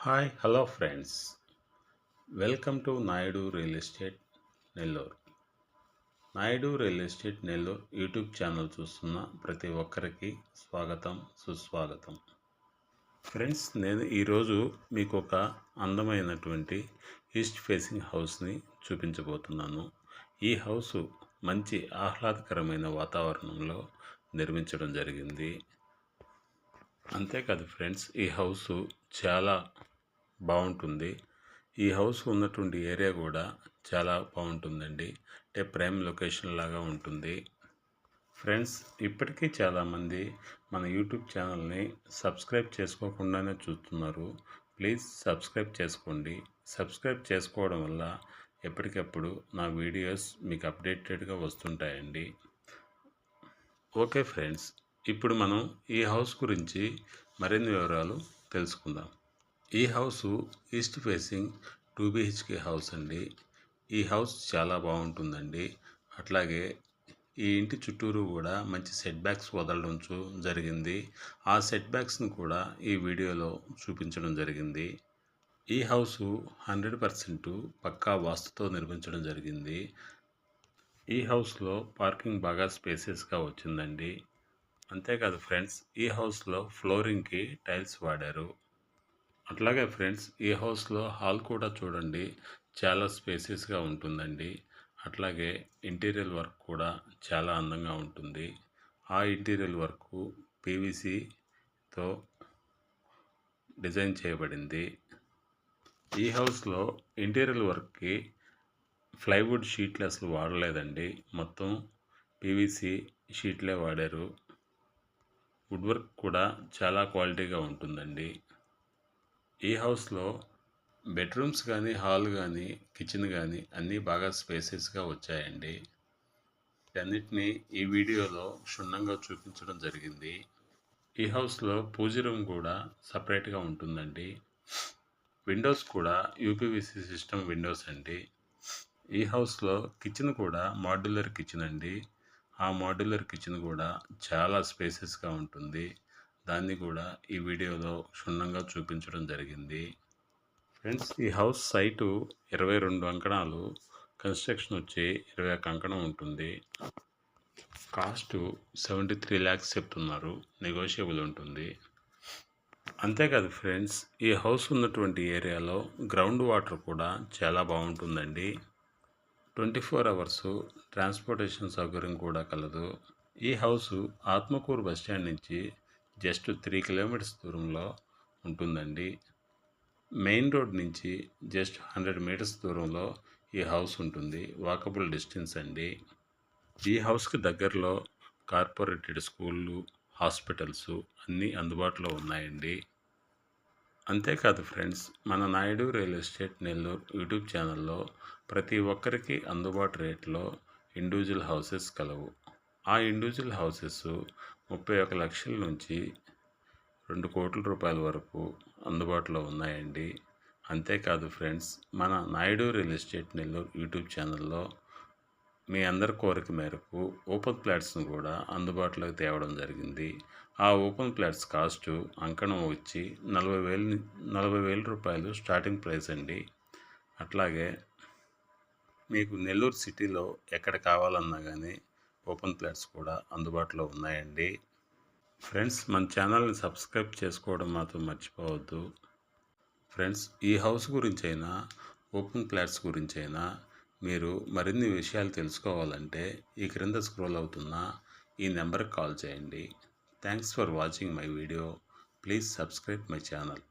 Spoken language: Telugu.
Hello friends. Welcome to Naidu real estate Nellore. Naidu real estate Nellore YouTube channel చూస్తున్న ప్రతి ఒక్కరికి స్వాగతం, సుస్వాగతం. ఫ్రెండ్స్, నేను ఈరోజు మీకు ఒక అందమైనటువంటి ఈస్ట్ ఫేసింగ్ హౌస్ని చూపించబోతున్నాను. ఈ హౌస్ మంచి ఆహ్లాదకరమైన వాతావరణంలో నిర్మించడం జరిగింది. అంతేకాదు ఫ్రెండ్స్, ఈ హౌస్ చాలా బాగుంటుంది. ఈ హౌస్ ఉన్నటువంటి ఏరియా కూడా చాలా బాగుంటుందండి. అంటే ప్రైమ్ లొకేషన్ లాగా ఉంటుంది. ఫ్రెండ్స్, ఇప్పటికీ చాలామంది మన యూట్యూబ్ ఛానల్ని సబ్స్క్రైబ్ చేసుకోకుండానే చూస్తున్నారు. ప్లీజ్ సబ్స్క్రైబ్ చేసుకోండి. సబ్స్క్రైబ్ చేసుకోవడం వల్ల ఎప్పటికప్పుడు నా వీడియోస్ మీకు అప్డేటెడ్గా వస్తుంటాయండి. ఓకే ఫ్రెండ్స్, ఇప్పుడు మనం ఈ హౌస్ గురించి మరిన్ని వివరాలు తెలుసుకుందాం. ఈ house east facing 2 BHK house అండి. ఈ హౌస్ చాలా బాగుంటుందండి. అట్లాగే ఈ ఇంటి చుట్టూరు కూడా మంచి సెట్ బ్యాక్స్ వదలడం జరిగింది. ఆ సెట్ బ్యాక్స్ని కూడా ఈ వీడియోలో చూపించడం జరిగింది. ఈ హౌస్ 100% పక్కా వాస్తుతో నిర్మించడం జరిగింది. ఈ హౌస్లో పార్కింగ్ బాగా స్పేసియస్గా వచ్చిందండి. అంతేకాదు ఫ్రెండ్స్, ఈ హౌస్లో ఫ్లోరింగ్కి టైల్స్ వాడారు. అట్లాగే ఫ్రెండ్స్, ఈ హౌస్లో హాల్ కూడా చూడండి, చాలా స్పేసియస్గా ఉంటుందండి. అట్లాగే ఇంటీరియర్ వర్క్ కూడా చాలా అందంగా ఉంటుంది. ఆ ఇంటీరియర్ వర్క్ పీవీసీతో డిజైన్ చేయబడింది. ఈ హౌస్లో ఇంటీరియర్ వర్క్కి ప్లైవుడ్ షీట్లు అసలు వాడలేదండి. మొత్తం పీవీసీ షీట్లే వాడారు. వుడ్ వర్క్ కూడా చాలా క్వాలిటీగా ఉంటుందండి. ఈ హౌస్లో బెడ్రూమ్స్ కానీ, హాల్ కానీ, కిచెన్ కానీ అన్నీ బాగా స్పేసెస్గా వచ్చాయండి. అన్నిటినీ ఈ వీడియోలో క్షుణ్ణంగా చూపించడం జరిగింది. ఈ హౌస్లో పూజ రూమ్ కూడా సపరేట్గా ఉంటుందండి. విండోస్ కూడా యూపీవీసీ సిస్టమ్ విండోస్ అండి. ఈ హౌస్లో కిచెన్ కూడా మాడ్యులర్ కిచెన్ అండి. ఆ మాడ్యులర్ కిచెన్ కూడా చాలా స్పేసెస్గా ఉంటుంది. దాన్ని కూడా ఈ వీడియోలో క్షుణ్ణంగా చూపించడం జరిగింది. ఫ్రెండ్స్, ఈ హౌస్ సైటు 22 అంకణాలు, కన్స్ట్రక్షన్ వచ్చి 21 అంకణం ఉంటుంది. కాస్ట్ 73 lakhs చెప్తున్నారు. నెగోషియబుల్ ఉంటుంది. అంతేకాదు ఫ్రెండ్స్, ఈ హౌస్ ఉన్నటువంటి ఏరియాలో గ్రౌండ్ వాటర్ కూడా చాలా బాగుంటుందండి. 24 hours ట్రాన్స్పోర్టేషన్ సౌకర్యం కూడా కలదు. ఈ హౌస్ ఆత్మకూరు బస్టాండ్ నుంచి జస్ట్ 3 kilometers దూరంలో ఉంటుందండి. మెయిన్ రోడ్ నుంచి జస్ట్ 100 meters దూరంలో ఈ హౌస్ ఉంటుంది. వాకబుల్ డిస్టెన్స్ అండి. ఈ హౌస్కి దగ్గరలో కార్పొరేటెడ్ స్కూళ్ళు, హాస్పిటల్స్ అన్నీ అందుబాటులో ఉన్నాయండి. అంతేకాదు ఫ్రెండ్స్, మన Naidu real estate Nellore YouTube ఛానల్లో ప్రతి ఒక్కరికి అందుబాటు రేట్లో ఇండివిజువల్ హౌసెస్ కలవు. ఆ ఇండివిజువల్ హౌసెస్ 31 లక్షల నుంచి 2 కోట్ల రూపాయల వరకు అందుబాటులో ఉన్నాయండి. అంతేకాదు ఫ్రెండ్స్, మన Naidu real estate Nellore YouTube ఛానల్లో మీ అందరి కోరిక మేరకు ఓపెన్ ప్లాట్స్ను కూడా అందుబాటులోకి తేవడం జరిగింది. ఆ ఓపెన్ ప్లాట్స్ కాస్ట్ అంకణం వచ్చి 40,000 రూపాయలు స్టార్టింగ్ ప్రైస్ అండి. అట్లాగే మీకు నెల్లూరు సిటీలో ఎక్కడ కావాలన్నా కానీ ఓపెన్ ప్లాట్స్ కూడా అందుబాటులో ఉన్నాయండి. ఫ్రెండ్స్, మన ఛానల్ని సబ్స్క్రైబ్ చేసుకోవడం మాత్రం మర్చిపోవద్దు. ఫ్రెండ్స్, ఈ హౌస్ గురించైనా, ఓపెన్ ప్లాట్స్ గురించైనా మీరు మరిన్ని విషయాలు తెలుసుకోవాలంటే ఈ క్రింద స్క్రోల్ అవుతున్న ఈ నెంబర్కి కాల్ చేయండి. Thanks for watching my video. Please subscribe my channel.